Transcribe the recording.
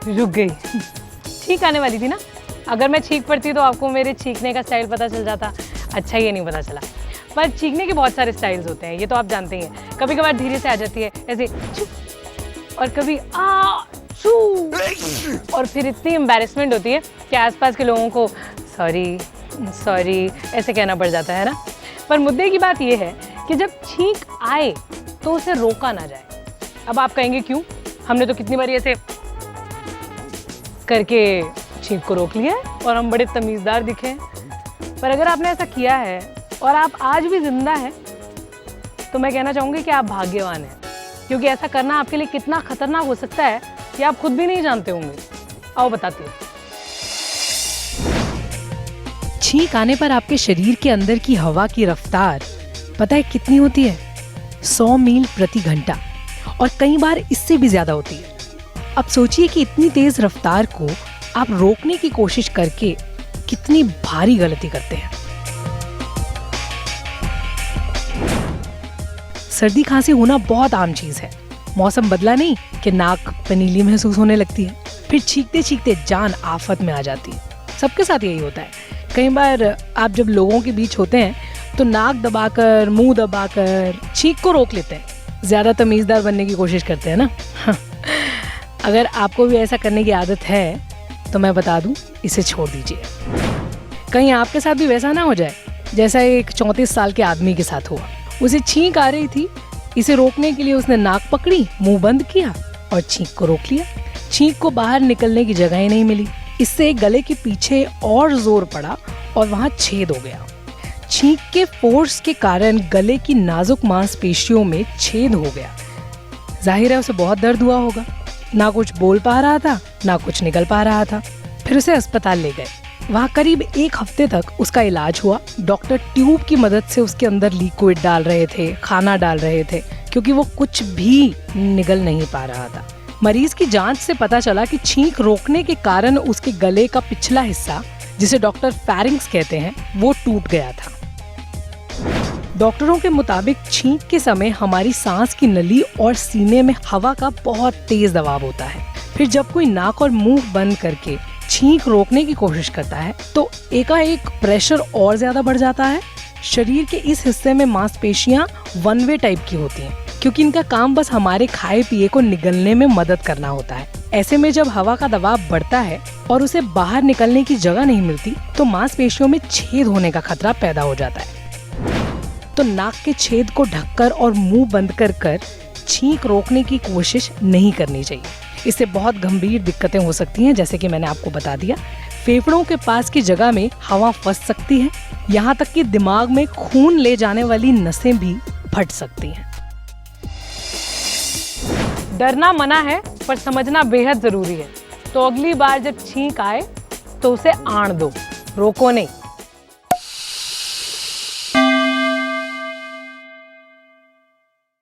रुक गई। छींक आने वाली थी ना। अगर मैं छींक पड़ती तो आपको मेरे छींकने का स्टाइल पता चल जाता। अच्छा ये नहीं पता चला। पर छींकने के बहुत सारे स्टाइल्स होते हैं, ये तो आप जानते ही हैं। कभी कभार धीरे से आ जाती है ऐसे छू, और कभी आ छू, और फिर इतनी एम्बैरेसमेंट होती है कि आसपास के लोगों को सॉरी सॉरी ऐसे कहना पड़ जाता है ना। पर मुद्दे की बात ये है कि जब छींक आए तो उसे रोका ना जाए। अब आप कहेंगे क्यों? हमने तो कितनी बार ऐसे करके छींक को रोक लिया है और हम बड़े तमीज़दार दिखे हैं। पर अगर आपने ऐसा किया है और आप आज भी जिंदा हैं तो मैं कहना चाहूँगी कि आप भाग्यवान हैं, क्योंकि ऐसा करना आपके लिए कितना खतरनाक हो सकता है कि आप खुद भी नहीं जानते होंगे। आओ बताती हूँ। छींक आने पर आपके शरीर के अंदर की हवा की रफ्तार पता है कितनी होती है? 100 मील प्रति घंटा, और कई बार इससे भी ज्यादा होती है। अब सोचिए कि इतनी तेज रफ्तार को आप रोकने की कोशिश करके कितनी भारी गलती करते हैं। सर्दी खांसी होना बहुत आम चीज है। मौसम बदला नहीं कि नाक पनीली महसूस होने लगती है, फिर छींकते छींकते जान आफत में आ जाती है। सबके साथ यही होता है। कई बार आप जब लोगों के बीच होते हैं तो नाक दबाकर, मुंह दबाकर छींक को रोक लेते हैं। ज्यादा तमीजदार बनने की कोशिश करते हैं ना। अगर आपको भी ऐसा करने की आदत है तो मैं बता दूं, इसे छोड़ दीजिए। कहीं आपके साथ भी वैसा ना हो जाए जैसा एक 34 साल के आदमी के साथ हुआ। उसे छींक आ रही थी, इसे रोकने के लिए उसने नाक पकड़ी, मुंह बंद किया और छींक को रोक लिया। छींक को बाहर निकलने की जगह ही नहीं मिली। इससे गले के पीछे और जोर पड़ा और वहां छेद हो गया। छींक के फोर्स के कारण गले की नाजुक मांसपेशियों में छेद हो गया। जाहिर है उसे बहुत दर्द हुआ होगा। ना कुछ बोल पा रहा था, ना कुछ निकल पा रहा था। फिर उसे अस्पताल ले गए। वहाँ करीब 1 हफ्ते तक उसका इलाज हुआ। डॉक्टर ट्यूब की मदद से उसके अंदर लिक्विड डाल रहे थे, खाना डाल रहे थे, क्योंकि वो कुछ भी निगल नहीं पा रहा था। मरीज की जांच से पता चला कि छींक रोकने के कारण उसके गले का पिछला हिस्सा, जिसे डॉक्टर फेरिंग्स कहते हैं, वो टूट गया था। डॉक्टरों के मुताबिक छींक के समय हमारी सांस की नली और सीने में हवा का बहुत तेज दबाव होता है। फिर जब कोई नाक और मुंह बंद करके छींक रोकने की कोशिश करता है तो एकाएक प्रेशर और ज्यादा बढ़ जाता है। शरीर के इस हिस्से में मांसपेशियां वन वे टाइप की होती हैं, क्योंकि इनका काम बस हमारे खाए पिए को निगलने में मदद करना होता है। ऐसे में जब हवा का दबाव बढ़ता है और उसे बाहर निकलने की जगह नहीं मिलती तो मांसपेशियों में छेद होने का खतरा पैदा हो जाता है। तो नाक के छेद को ढककर और मुंह बंद कर छींक रोकने की कोशिश नहीं करनी चाहिए। इससे बहुत गंभीर दिक्कतें हो सकती हैं, जैसे कि मैंने आपको बता दिया। फेफड़ों के पास की जगह में हवा फंस सकती है, यहाँ तक कि दिमाग में खून ले जाने वाली नसें भी फट सकती हैं। डरना मना है पर समझना बेहद जरूरी है। तो अगली बार जब छींक आए तो उसे आण दो, रोको नहीं।